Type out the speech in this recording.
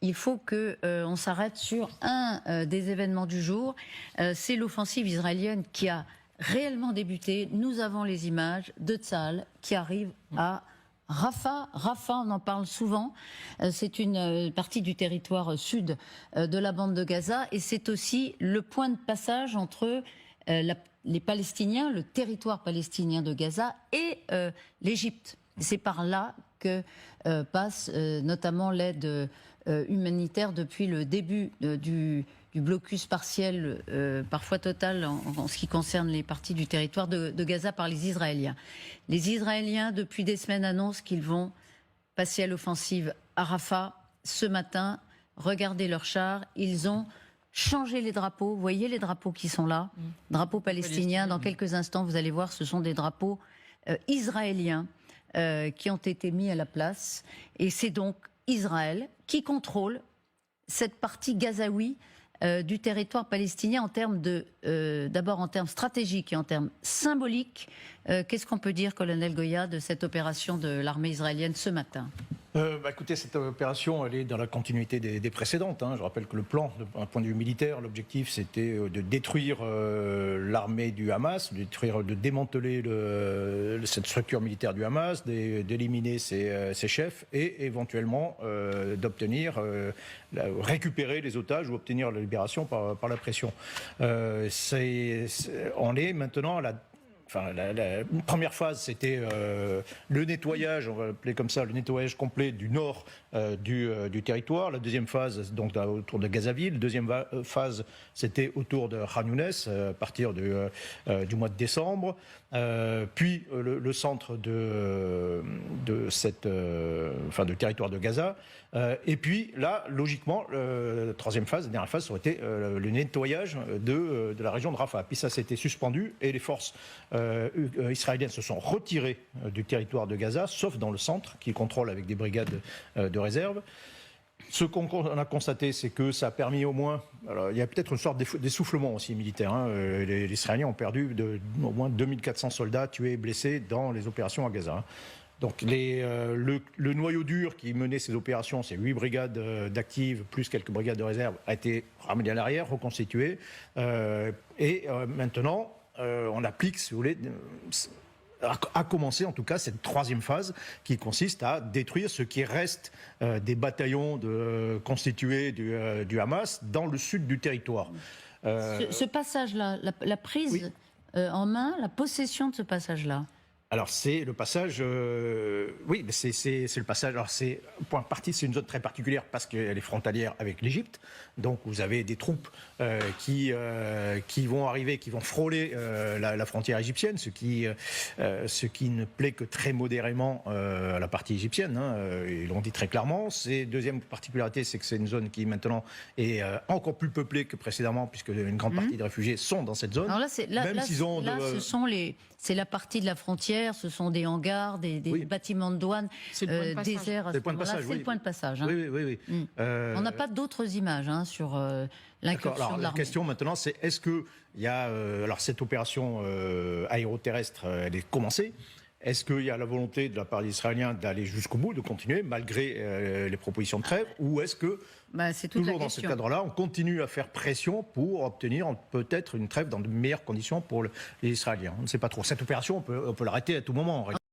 il faut que on s'arrête sur un des événements du jour. C'est l'offensive israélienne qui a réellement débuté. Nous avons les images de Tsahal qui arrive à Rafah. Rafah, on en parle souvent. C'est une partie du territoire sud de la bande de Gaza et c'est aussi le point de passage entre les Palestiniens, le territoire palestinien de Gaza et l'Égypte. C'est par là que passe notamment l'aide humanitaire depuis le début du blocus partiel, parfois total, en ce qui concerne les parties du territoire de Gaza par les Israéliens. Les Israéliens, depuis des semaines, annoncent qu'ils vont passer à l'offensive à Rafah ce matin. Regardez leurs chars, ils ont changé les drapeaux. Vous voyez les drapeaux qui sont là, drapeaux palestiniens. Dans quelques instants, vous allez voir, ce sont des drapeaux israéliens qui ont été mis à la place. Et c'est donc Israël qui contrôle cette partie gazaoui du territoire palestinien en termes d'abord en termes stratégiques et en termes symboliques. Qu'est-ce qu'on peut dire, colonel Goya, de cette opération de l'armée israélienne ce matin ? Écoutez, cette opération, elle est dans la continuité des précédentes. Je rappelle que le plan, d'un point de vue militaire, l'objectif c'était de détruire l'armée du Hamas, de démanteler cette structure militaire du Hamas, d'éliminer ses chefs et éventuellement d'obtenir, récupérer les otages ou obtenir la libération par la pression. On est maintenant à la première phase, c'était le nettoyage, on va l'appeler comme ça, le nettoyage complet du nord du territoire. La deuxième phase, donc autour de Gazaville. La deuxième phase, c'était autour de Khan Younes, à partir du mois de décembre. Puis le centre du territoire de Gaza. Et puis là, logiquement, la troisième phase, la dernière phase, ça aurait été le nettoyage de la région de Rafah. Puis ça s'était suspendu et les forces israéliennes se sont retirées du territoire de Gaza, sauf dans le centre, qu'ils contrôlent avec des brigades de réserve. Ce qu'on a constaté, c'est que ça a permis au moins... Alors, il y a peut-être une sorte d'essoufflement aussi militaire. Les Israéliens ont perdu au moins 2400 soldats tués et blessés dans les opérations à Gaza. Donc le noyau dur qui menait ces opérations, ces 8 brigades d'actives plus quelques brigades de réserve, a été ramené à l'arrière, reconstitué. Maintenant, on applique, si vous voulez... a commencé en tout cas cette troisième phase qui consiste à détruire ce qui reste des bataillons constitués du Hamas dans le sud du territoire. Ce passage-là, la prise en main, la possession de ce passage-là. Alors c'est le passage, oui, c'est le passage. Alors c'est point partie, c'est une zone très particulière parce qu'elle est frontalière avec l'Égypte. Donc vous avez des troupes qui vont arriver, qui vont frôler la frontière égyptienne, ce qui ne plaît que très modérément à la partie égyptienne. Ils l'ont dit très clairement. Deuxième particularité, c'est que c'est une zone qui maintenant est encore plus peuplée que précédemment, puisque une grande partie des réfugiés sont dans cette zone. Alors là, c'est la partie de la frontière, ce sont des hangars, des bâtiments de douane, déserts. C'est le point de passage. C'est le point de passage. Oui. On n'a pas d'autres images sur l'incursion de l'armée. La question maintenant, c'est est-ce que alors cette opération aéroterrestre, elle est commencée. Est-ce qu'il y a la volonté de la part des Israéliens d'aller jusqu'au bout, de continuer malgré les propositions de trêve, ou est-ce que toujours dans ce cadre-là, on continue à faire pression pour obtenir peut-être une trêve dans de meilleures conditions pour les Israéliens? On ne sait pas trop. Cette opération, on peut l'arrêter à tout moment.